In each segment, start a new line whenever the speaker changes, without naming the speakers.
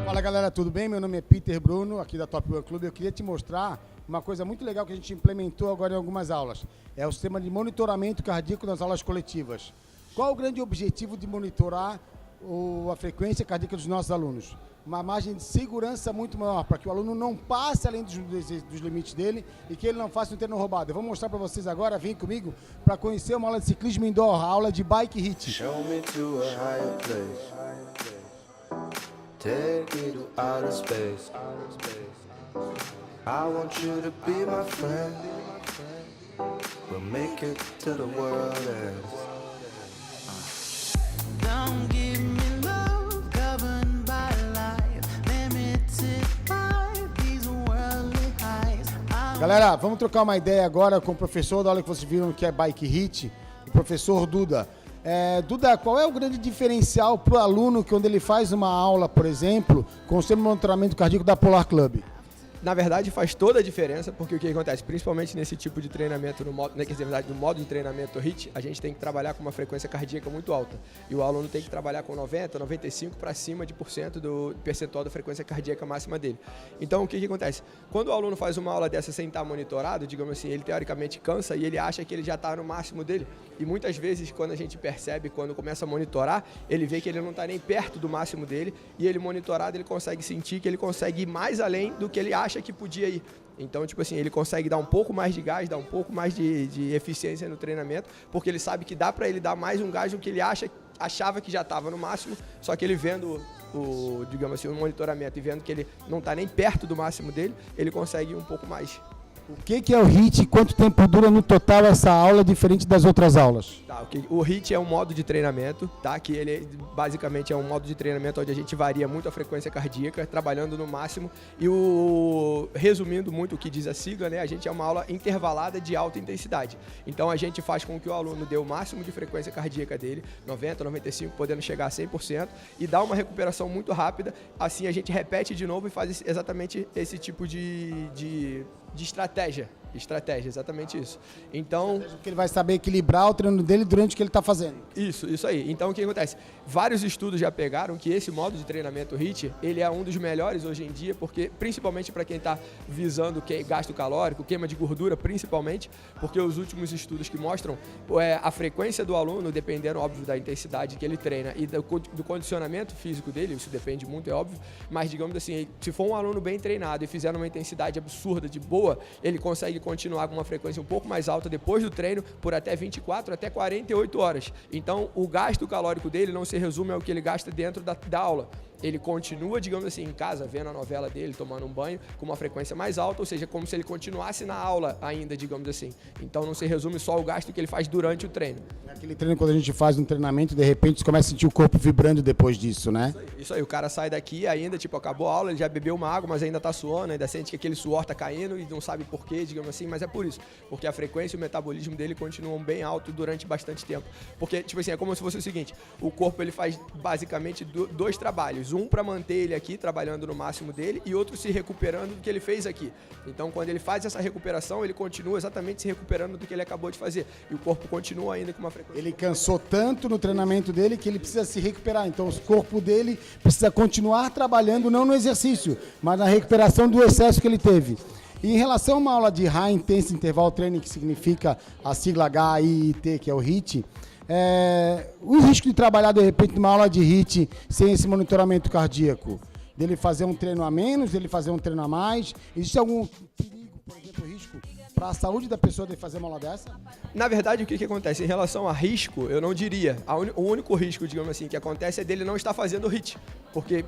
Fala galera, tudo bem? Meu nome é Peter Bruno, aqui da Top One Club. Eu queria te mostrar uma coisa muito legal que a gente implementou agora em algumas aulas. É o sistema de monitoramento cardíaco nas aulas coletivas. Qual o grande objetivo de monitorar a frequência cardíaca dos nossos alunos? Uma margem de segurança muito maior, para que o aluno não passe além dos limites dele e que ele não faça um treino roubado. Eu vou mostrar para vocês agora, vem comigo, para conhecer uma aula de ciclismo indoor, a aula de bike hit.
Show me to a higher place. Take me to outer space. I want you to be my friend. We'll make it to the world ends.
Don't give me love governed by life, limited by these worldly highs.
Galera, vamos trocar uma ideia agora com o professor da aula que vocês viram que é Bike Hit, o professor Duda. Duda, qual é o grande diferencial para o aluno que quando ele faz uma aula, por exemplo, com o sistema de monitoramento cardíaco da Polar Club?
Na verdade, faz toda a diferença, porque o que acontece? Principalmente nesse tipo de treinamento, no modo de treinamento HIIT, a gente tem que trabalhar com uma frequência cardíaca muito alta. E o aluno tem que trabalhar com 90, 95 para cima de do percentual da frequência cardíaca máxima dele. Então, o que acontece? Quando o aluno faz uma aula dessa sem estar monitorado, digamos assim, ele teoricamente cansa e ele acha que ele já está no máximo dele. E muitas vezes, quando a gente percebe, quando começa a monitorar, ele vê que ele não está nem perto do máximo dele, e ele monitorado, ele consegue sentir que ele consegue ir mais além do que ele acha que podia ir. Então, tipo assim, ele consegue dar um pouco mais de gás, dar um pouco mais de eficiência no treinamento, porque ele sabe que dá para ele dar mais um gás do que ele achava que já estava no máximo, só que ele vendo digamos assim, o monitoramento e vendo que ele não está nem perto do máximo dele, ele consegue ir um pouco mais.
O que é o HIIT e quanto tempo dura no total essa aula, diferente das outras aulas?
Tá, o HIIT é um modo de treinamento, tá? Que ele basicamente é um modo de treinamento onde a gente varia muito a frequência cardíaca, trabalhando no máximo. E resumindo muito o que diz a sigla, né? A gente é uma aula intervalada de alta intensidade. Então a gente faz com que o aluno dê o máximo de frequência cardíaca dele, 90, 95, podendo chegar a 100%, e dá uma recuperação muito rápida. Assim a gente repete de novo e faz exatamente esse tipo de estratégia, exatamente isso. Então,
porque ele vai saber equilibrar o treino dele durante o que ele está fazendo.
Isso aí. Então, o que acontece? Vários estudos já pegaram que esse modo de treinamento HIIT, ele é um dos melhores hoje em dia, porque principalmente para quem está visando gasto calórico, queima de gordura, principalmente, porque os últimos estudos que mostram a frequência do aluno, dependendo, óbvio, da intensidade que ele treina e do condicionamento físico dele, isso depende muito, é óbvio, mas digamos assim, se for um aluno bem treinado e fizer uma intensidade absurda, de boa, ele consegue continuar com uma frequência um pouco mais alta depois do treino por até 24, até 48 horas. Então, o gasto calórico dele não se resume ao que ele gasta dentro da aula. Ele continua, digamos assim, em casa, vendo a novela dele, tomando um banho, com uma frequência mais alta, ou seja, como se ele continuasse na aula ainda, digamos assim. Então, não se resume só ao gasto que ele faz durante o treino.
Aquele treino, quando a gente faz um treinamento, de repente, você começa a sentir o corpo vibrando depois disso, né?
Isso aí, o cara sai daqui ainda, tipo, acabou a aula, ele já bebeu uma água, mas ainda tá suando, ainda sente que aquele suor tá caindo e não sabe por quê, digamos assim, mas é por isso. Porque a frequência e o metabolismo dele continuam bem alto durante bastante tempo. Porque, tipo assim, é como se fosse o seguinte, o corpo, ele faz basicamente dois trabalhos. Um para manter ele aqui, trabalhando no máximo dele, e outro se recuperando do que ele fez aqui. Então, quando ele faz essa recuperação, ele continua exatamente se recuperando do que ele acabou de fazer. E o corpo continua ainda com uma frequência.
Ele cansou tanto no treinamento dele que ele precisa se recuperar. Então, o corpo dele precisa continuar trabalhando, não no exercício, mas na recuperação do excesso que ele teve. E em relação a uma aula de High Intense Interval Training, que significa a sigla HIIT, que é o HIIT, o risco de trabalhar, de repente, numa aula de HIIT sem esse monitoramento cardíaco, dele fazer um treino a menos, dele fazer um treino a mais, existe algum perigo, por exemplo, risco para a saúde da pessoa de fazer uma aula dessa?
Na verdade, o que acontece? Em relação a risco, eu não diria. O único risco, digamos assim, que acontece é dele não estar fazendo HIIT. Porque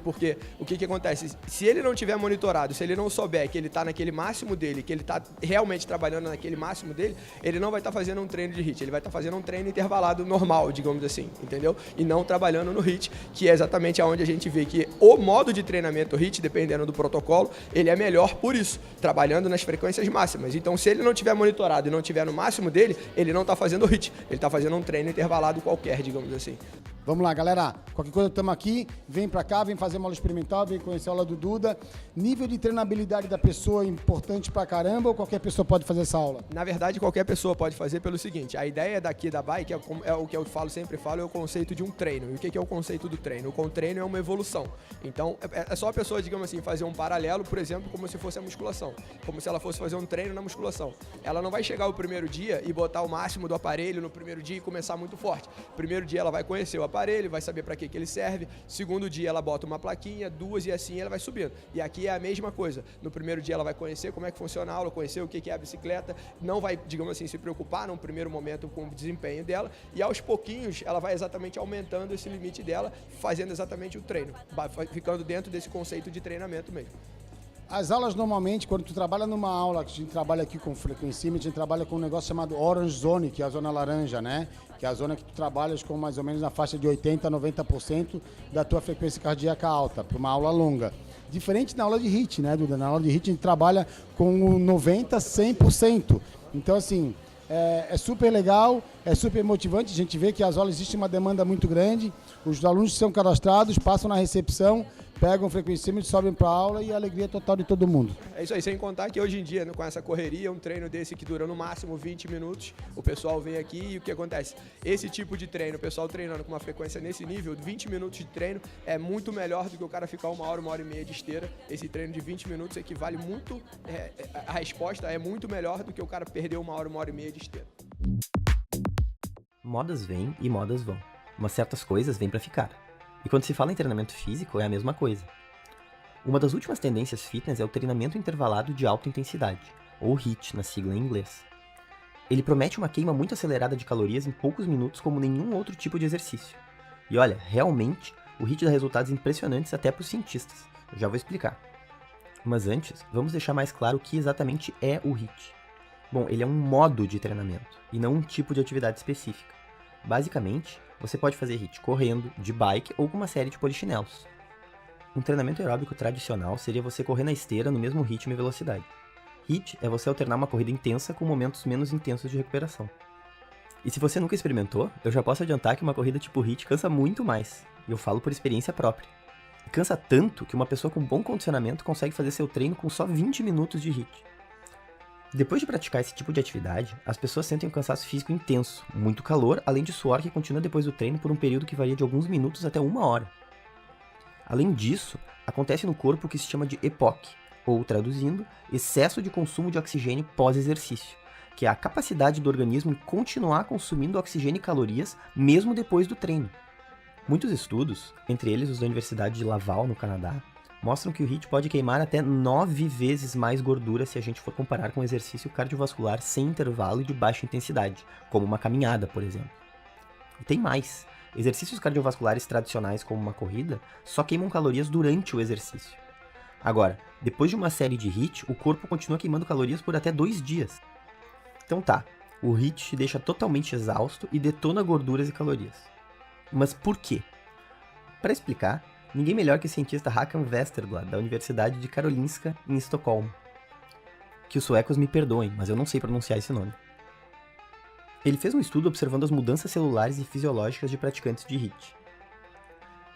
o que acontece? Se ele não tiver monitorado, se ele não souber que ele está naquele máximo dele, que ele está realmente trabalhando naquele máximo dele, ele não vai estar fazendo um treino de HIIT, ele vai estar fazendo um treino intervalado normal, digamos assim, entendeu? E não trabalhando no HIIT, que é exatamente onde a gente vê que o modo de treinamento HIIT, dependendo do protocolo, ele é melhor por isso, trabalhando nas frequências máximas. Então, se ele não tiver monitorado e não tiver no máximo dele, ele não está fazendo HIIT, ele está fazendo um treino intervalado qualquer, digamos assim.
Vamos lá, galera. Qualquer coisa, estamos aqui. Vem pra cá, vem fazer uma aula experimental, vem conhecer a aula do Duda. Nível de treinabilidade da pessoa é importante pra caramba ou qualquer pessoa pode fazer essa aula?
Na verdade, qualquer pessoa pode fazer pelo seguinte, a ideia daqui da bike, é o que eu sempre falo, é o conceito de um treino. E o que é o conceito do treino? O treino é uma evolução. Então, é só a pessoa, digamos assim, fazer um paralelo, por exemplo, como se fosse a musculação. Como se ela fosse fazer um treino na musculação. Ela não vai chegar o primeiro dia e botar o máximo do aparelho no primeiro dia e começar muito forte. Primeiro dia ela vai conhecer o aparelho, vai saber para que ele serve. Segundo dia ela bota uma plaquinha, 2 e assim ela vai subindo. E aqui é a mesma coisa. No primeiro dia ela vai conhecer como é que funciona a aula, conhecer o que é a bicicleta, não vai, digamos assim, se preocupar num primeiro momento com o desempenho dela e aos pouquinhos ela vai exatamente aumentando esse limite dela, fazendo exatamente o treino, ficando dentro desse conceito de treinamento mesmo.
As aulas normalmente, quando tu trabalha numa aula, que a gente trabalha aqui com frequencia, a gente trabalha com um negócio chamado Orange Zone, que é a zona laranja, né? Que é a zona que tu trabalhas com mais ou menos na faixa de 80% a 90% da tua frequência cardíaca alta, para uma aula longa. Diferente na aula de HIIT, né, Duda? Na aula de HIIT a gente trabalha com 90%, 100%. Então, assim, é super legal, é super motivante. A gente vê que as aulas existe uma demanda muito grande. Os alunos são cadastrados, passam na recepção, pegam o frequencímetro, sobem para a aula e a alegria total de todo mundo.
É isso aí, sem contar que hoje em dia, com essa correria, um treino desse que dura no máximo 20 minutos, o pessoal vem aqui e o que acontece? Esse tipo de treino, o pessoal treinando com uma frequência nesse nível, 20 minutos de treino, é muito melhor do que o cara ficar 1 hora e meia de esteira. Esse treino de 20 minutos equivale muito, a resposta é muito melhor do que o cara perder 1 hora e meia de esteira.
Modas vêm e modas vão, mas certas coisas vêm para ficar. E quando se fala em treinamento físico, é a mesma coisa. Uma das últimas tendências fitness é o treinamento intervalado de alta intensidade, ou HIIT na sigla em inglês. Ele promete uma queima muito acelerada de calorias em poucos minutos como nenhum outro tipo de exercício. E olha, realmente, o HIIT dá resultados impressionantes até para os cientistas. Eu já vou explicar. Mas antes, vamos deixar mais claro o que exatamente é o HIIT. Bom, ele é um modo de treinamento, e não um tipo de atividade específica. Basicamente, você pode fazer HIIT correndo, de bike ou com uma série de polichinelos. Um treinamento aeróbico tradicional seria você correr na esteira no mesmo ritmo e velocidade. HIIT é você alternar uma corrida intensa com momentos menos intensos de recuperação. E se você nunca experimentou, eu já posso adiantar que uma corrida tipo HIIT cansa muito mais, e eu falo por experiência própria. E cansa tanto que uma pessoa com bom condicionamento consegue fazer seu treino com só 20 minutos de HIIT. Depois de praticar esse tipo de atividade, as pessoas sentem um cansaço físico intenso, muito calor, além de suor que continua depois do treino por um período que varia de alguns minutos até 1 hora. Além disso, acontece no corpo o que se chama de EPOC, ou traduzindo, excesso de consumo de oxigênio pós-exercício, que é a capacidade do organismo em continuar consumindo oxigênio e calorias mesmo depois do treino. Muitos estudos, entre eles os da Universidade de Laval, no Canadá, mostram que o HIIT pode queimar até 9 vezes mais gordura se a gente for comparar com exercício cardiovascular sem intervalo e de baixa intensidade, como uma caminhada, por exemplo. E tem mais. Exercícios cardiovasculares tradicionais, como uma corrida, só queimam calorias durante o exercício. Agora, depois de uma série de HIIT, o corpo continua queimando calorias por até 2 dias. Então tá, o HIIT te deixa totalmente exausto e detona gorduras e calorias. Mas por quê? Para explicar, ninguém melhor que o cientista Håkan Westerblad, da Universidade de Karolinska, em Estocolmo. Que os suecos me perdoem, mas eu não sei pronunciar esse nome. Ele fez um estudo observando as mudanças celulares e fisiológicas de praticantes de HIIT.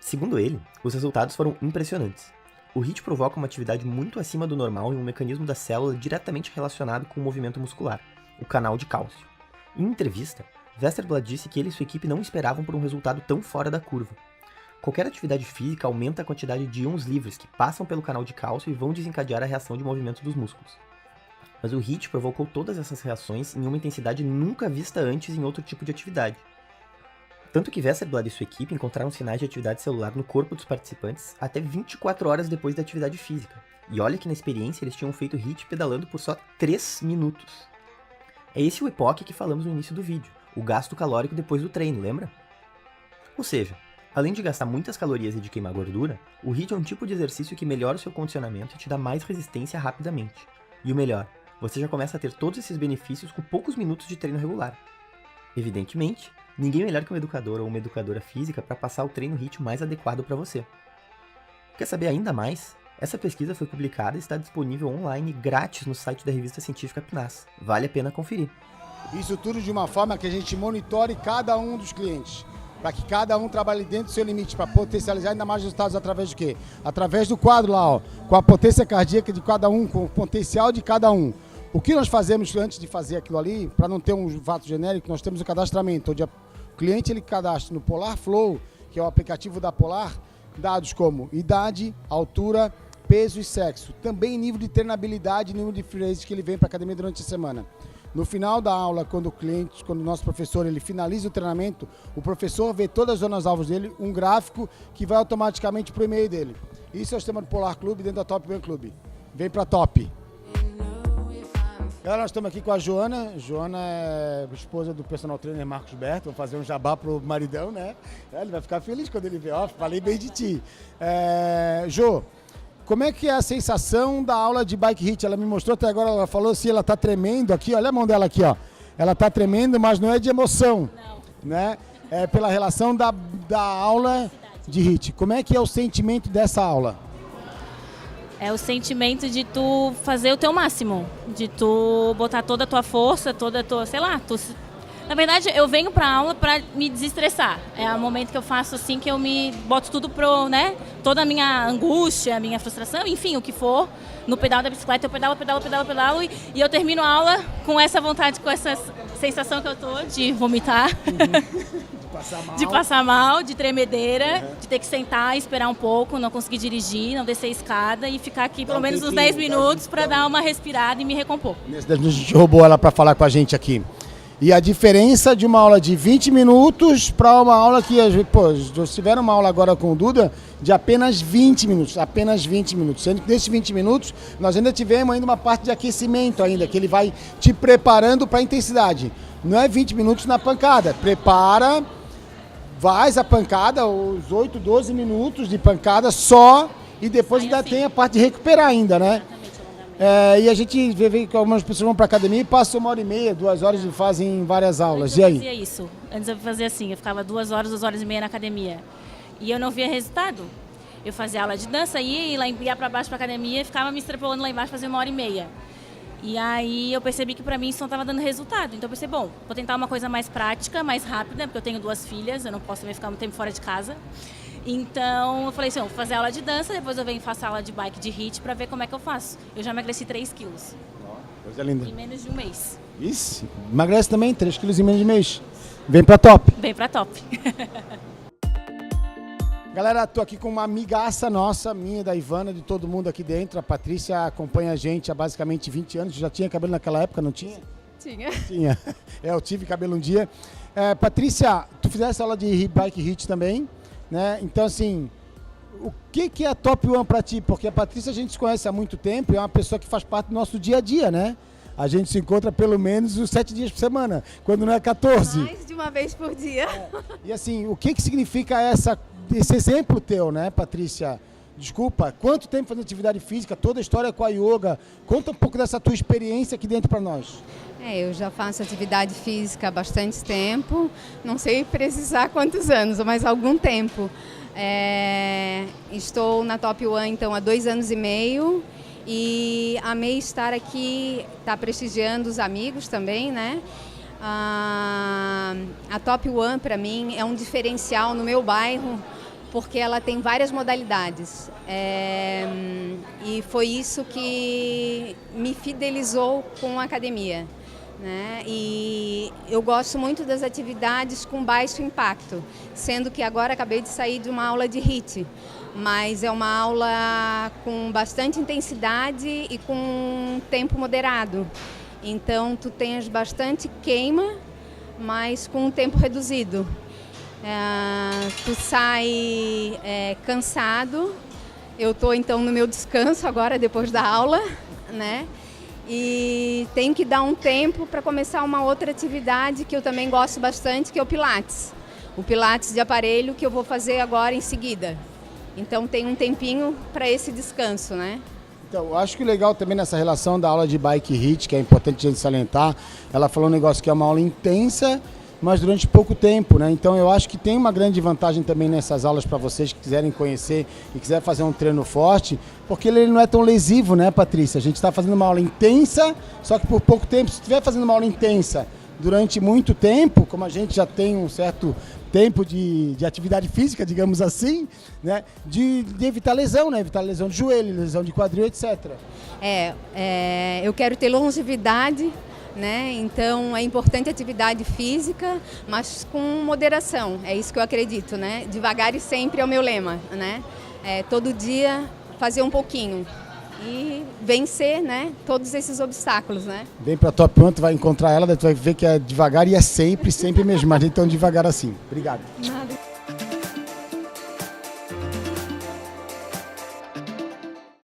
Segundo ele, os resultados foram impressionantes. O HIIT provoca uma atividade muito acima do normal em um mecanismo da célula diretamente relacionado com o movimento muscular, o canal de cálcio. Em entrevista, Westerblad disse que ele e sua equipe não esperavam por um resultado tão fora da curva. Qualquer atividade física aumenta a quantidade de íons livres que passam pelo canal de cálcio e vão desencadear a reação de movimento dos músculos. Mas o HIIT provocou todas essas reações em uma intensidade nunca vista antes em outro tipo de atividade. Tanto que Westerblad e sua equipe encontraram sinais de atividade celular no corpo dos participantes até 24 horas depois da atividade física. E olha que na experiência eles tinham feito HIIT pedalando por só 3 minutos. É esse o EPOC que falamos no início do vídeo, o gasto calórico depois do treino, lembra? Ou seja, além de gastar muitas calorias e de queimar gordura, o HIIT é um tipo de exercício que melhora o seu condicionamento e te dá mais resistência rapidamente. E o melhor, você já começa a ter todos esses benefícios com poucos minutos de treino regular. Evidentemente, ninguém melhor que um educador ou uma educadora física para passar o treino HIIT mais adequado para você. Quer saber ainda mais? Essa pesquisa foi publicada e está disponível online grátis no site da revista científica PNAS. Vale a pena conferir.
Isso tudo de uma forma que a gente monitore cada um dos clientes. para que cada um trabalhe dentro do seu limite, para potencializar ainda mais resultados através do quê? Através do quadro lá, ó, com a potência cardíaca de cada um, com o potencial de cada um. O que nós fazemos antes de fazer aquilo ali, para não ter um fato genérico, nós temos o cadastramento, onde o cliente ele cadastra no Polar Flow, que é o aplicativo da Polar, dados como idade, altura, peso e sexo. Também nível de treinabilidade, nível de free weight que ele vem para a academia durante a semana. No final da aula, quando o nosso professor ele finaliza o treinamento, o professor vê todas as zonas alvos dele, um gráfico que vai automaticamente para o e-mail dele. Isso é o sistema do Polar Club dentro da Top One Club. Vem para Top. Galera, nós estamos aqui com a Joana. Joana é esposa do personal trainer Marcos Berto. Vou fazer um jabá pro maridão, né? Ele vai ficar feliz quando ele ver. Ó, falei bem de ti. Jô, como é que é a sensação da aula de bike hit? Ela me mostrou até agora, ela falou assim, ela tá tremendo aqui. Olha a mão dela aqui, ó. Ela tá tremendo, mas não é de emoção. Não. Né? É pela relação da aula de hit. Como é que é o sentimento dessa aula?
É o sentimento de tu fazer o teu máximo, de tu botar toda a tua força, toda a tua, sei lá, na verdade eu venho pra aula pra me desestressar. É o momento que eu faço assim, que eu me boto tudo pro, né, toda a minha angústia, a minha frustração, enfim, o que for, no pedal da bicicleta eu pedalo e eu termino a aula com essa vontade, com essa sensação que eu tô de vomitar. De passar mal, de tremedeira, de ter que sentar, esperar um pouco, não conseguir dirigir, não descer a escada e ficar aqui pelo menos uns 10 minutos para dar uma respirada e me recompor.
Nesses 10 minutos a gente roubou ela para falar com a gente aqui. E a diferença de uma aula de 20 minutos para uma aula que, pô, tiveram uma aula agora com o Duda de apenas 20 minutos, sendo que nesses 20 minutos nós ainda tivemos ainda uma parte de aquecimento ainda, que ele vai te preparando para a intensidade. Não é 20 minutos na pancada, prepara, faz a pancada, os 8, 12 minutos de pancada só e depois ainda tem a parte de recuperar ainda, né? E a gente vê que algumas pessoas vão para a academia e passam 1h30, 2 horas e fazem várias aulas. E aí?
Eu fazia isso. Antes eu fazia assim, eu ficava 2 horas, 2h30 na academia. E eu não via resultado. Eu fazia aula de dança, ia para baixo para a academia e ficava me extrapolando lá embaixo, fazia 1h30. E aí eu percebi que para mim isso não estava dando resultado. Então eu pensei, bom, vou tentar uma coisa mais prática, mais rápida, porque eu tenho 2 filhas, eu não posso também ficar muito tempo fora de casa. Então eu falei assim, vou fazer aula de dança, depois eu venho e faço aula de bike de hit para ver como é que eu faço. Eu já emagreci 3 quilos.
Coisa linda.
Em menos de um mês.
Isso, emagrece também 3 quilos em menos de um mês. Vem pra Top.
Vem pra Top.
Galera, tô aqui com uma amigaça nossa, minha, da Ivana, de todo mundo aqui dentro. A Patrícia acompanha a gente há basicamente 20 anos. Já tinha cabelo naquela época, não tinha?
Tinha.
Tinha. Eu tive cabelo um dia. Patrícia, tu fizesse aula de bike hit também, né? Então, assim, o que é a Top One pra ti? Porque a Patrícia a gente se conhece há muito tempo e é uma pessoa que faz parte do nosso dia a dia, né? A gente se encontra pelo menos os 7 dias por semana, quando não é 14.
Mais de uma vez por dia.
E assim, o que significa esse exemplo teu, né, Patrícia? Desculpa, quanto tempo fazendo atividade física, toda a história com a yoga? Conta um pouco dessa tua experiência aqui dentro para nós.
Eu já faço atividade física há bastante tempo, não sei precisar quantos anos, mas algum tempo. Estou na Top One então há 2 anos e meio e amei estar aqui, tá prestigiando os amigos também, né? A Top One para mim é um diferencial no meu bairro, porque ela tem várias modalidades e foi isso que me fidelizou com a academia, né? E eu gosto muito das atividades com baixo impacto, sendo que agora acabei de sair de uma aula de HIIT, mas é uma aula com bastante intensidade e com tempo moderado. Então tu tens bastante queima, mas com um tempo reduzido. Tu sai cansado. Eu estou então no meu descanso agora depois da aula, né? E tenho que dar um tempo para começar uma outra atividade que eu também gosto bastante, que é o Pilates. O Pilates de aparelho que eu vou fazer agora em seguida. Então tem um tempinho para esse descanso, né?
Então, eu acho que o legal também nessa relação da aula de bike hit, que é importante a gente salientar, ela falou um negócio que é uma aula intensa, mas durante pouco tempo, né? Então eu acho que tem uma grande vantagem também nessas aulas para vocês que quiserem conhecer e quiserem fazer um treino forte, porque ele não é tão lesivo, né, Patrícia? A gente está fazendo uma aula intensa, só que por pouco tempo. Se estiver fazendo uma aula intensa, durante muito tempo, como a gente já tem um certo tempo de atividade física, digamos assim, né? De evitar lesão, né? Evitar lesão de joelho, lesão de quadril, etc.
Eu quero ter longevidade, né? Então é importante a atividade física, mas com moderação. É isso que eu acredito, né? Devagar e sempre é o meu lema, né? Todo dia fazer um pouquinho e vencer, né? Todos esses obstáculos, né?
Vem para Top One, tu vai encontrar ela, daí tu vai ver que é devagar e é sempre, sempre mesmo, mas nem tão devagar assim. Obrigado.
Nada.